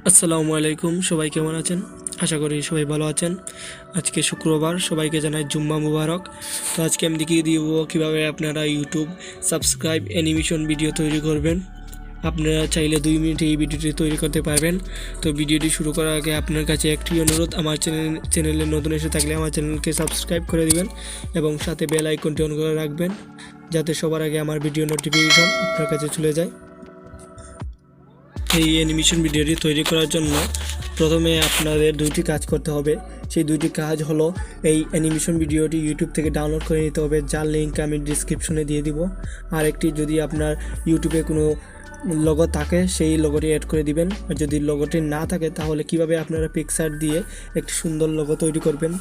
আসসালামুয়ালাইকুম, সবাই কেমন আছেন? আশা করি সবাই ভালো আছেন। আজকে শুক্রবার, সবাইকে জানাই জুম্মা মুবারক। তো আজকে আমি দেখিয়ে দিব কীভাবে আপনারা ইউটিউব সাবস্ক্রাইব অ্যানিমেশন ভিডিও তৈরি করবেন। আপনারা চাইলে 2 মিনিটে এই ভিডিওটি তৈরি করতে পারবেন। তো ভিডিওটি শুরু করার আগে আপনার কাছে একটি অনুরোধ, আমার চ্যানেলে নতুন এসে থাকলে আমার চ্যানেলকে সাবস্ক্রাইব করে দিবেন এবং সাথে বেল আইকনটি অন করে রাখবেন, যাতে সবার আগে আমার ভিডিও নোটিফিকেশন আপনার কাছে চলে যায়। এই অ্যানিমেশন ভিডিওটি তৈরি করার জন্য প্রথমে আপনাদের 2টি কাজ করতে হবে। সেই 2টি কাজ হলো, এই অ্যানিমেশন ভিডিওটি ইউটিউব থেকে ডাউনলোড করে নিতে হবে, যার লিঙ্ক আমি ডিসক্রিপশনে দিয়ে দিব। আর একটি, যদি আপনার ইউটিউবে কোনো লোগো থাকে সেই লোগোটি অ্যাড করে দিবেন। আর যদি লোগোটি না থাকে তাহলে কিভাবে আপনারা পিকচার দিয়ে একটি সুন্দর লোগো তৈরি করবেন,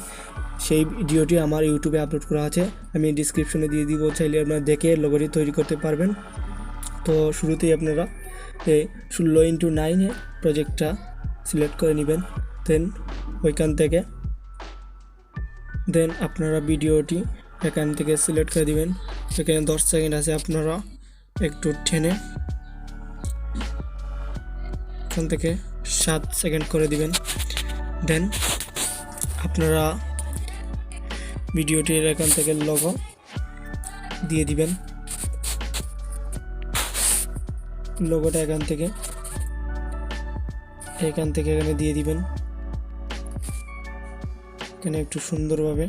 সেই ভিডিওটি আমার ইউটিউবে আপলোড করা আছে, আমি ডিসক্রিপশনে দিয়ে দিব, চাইলে আপনারা দেখে লোগোটি তৈরি করতে পারবেন। তো শুরুতেই আপনারা এই 16x9 প্রজেক্টটা সিলেক্ট করে নেবেন। ওইখান থেকে আপনারা ভিডিওটি এখান থেকে সিলেক্ট করে দিবেন। এখানে 10 সেকেন্ড আছে, আপনারা একটু টেনে এখান থেকে 7 সেকেন্ড করে দিবেন। আপনারা ভিডিওটির এখান থেকে লোগো দিয়ে দিবেন। লোগোটা এখান থেকে এখানে দিয়ে দিবেন। এখানে একটু সুন্দরভাবে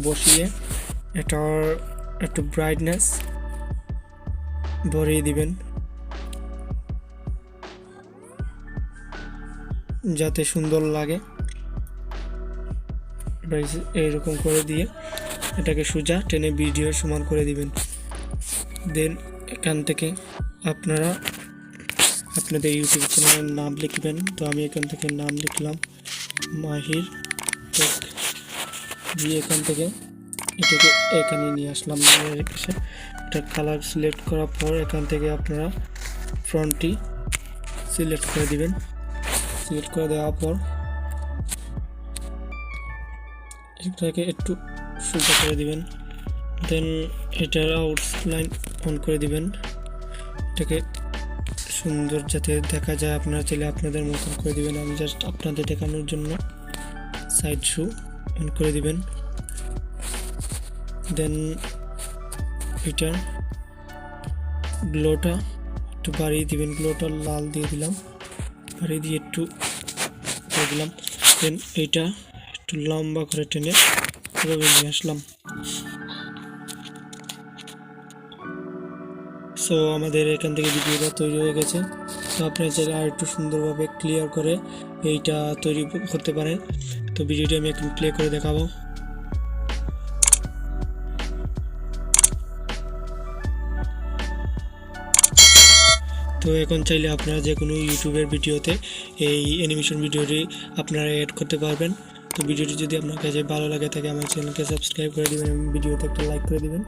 বসিয়ে এটার একটু ব্রাইটনেস বাড়িয়ে দিবেন, যাতে সুন্দর লাগে। এইরকম করে দিয়ে এটাকে সোজা টেনে ভিডিও সমান করে দিবেন। এখান থেকে আপনারা আপনাদের ইউটিউব চ্যানেলের নাম লিখবেন। তো আমি এখান থেকে নাম লিখলাম মাহিরটেক দিয়ে এখান থেকে এটাকে এখানে নিয়ে আসলাম। এটা কালার সিলেক্ট করার পর এখান থেকে আপনারা ফ্রন্টটি সিলেক্ট করে দিবেন। সিলেক্ট করে দেওয়ার পর এটাকে একটু সোজা করে দিবেন। এটার আউটলাইন অন করে দিবেন, এটাকে সুন্দর যাতে দেখা যায়। আপনারা চাইলে আপনাদের মতন করে দিবেন, আমি জাস্ট আপনাদের দেখানোর জন্য সাইড শো অন করে দিবেন। এটার গ্লোটা একটু বাড়িয়ে দিবেন, গ্লোটা লাল দিয়ে দিলাম, বাড়িয়ে দিয়ে একটু করে দিলাম। এইটা একটু লম্বা করে টেনে এভাবে নিয়ে আসলাম। সো আমাদের এখান থেকে ভিডিওটা তৈরি হয়ে গেছে। তো আপনারা চাইলে আর একটু সুন্দরভাবে ক্লিয়ার করে এইটা তৈরি করতে পারেন। তো ভিডিওটি আমি একটু প্লে করে দেখাবো। তো এখন চাইলে আপনারা যে কোনো ইউটিউবের ভিডিওতে এই অ্যানিমেশন ভিডিওটি আপনারা অ্যাড করতে পারবেন। তো ভিডিওটি যদি আপনার কাছে ভালো লাগে থাকে আমার চ্যানেলকে সাবস্ক্রাইব করে দেবেন এবং ভিডিওতে একটা লাইক করে দেবেন।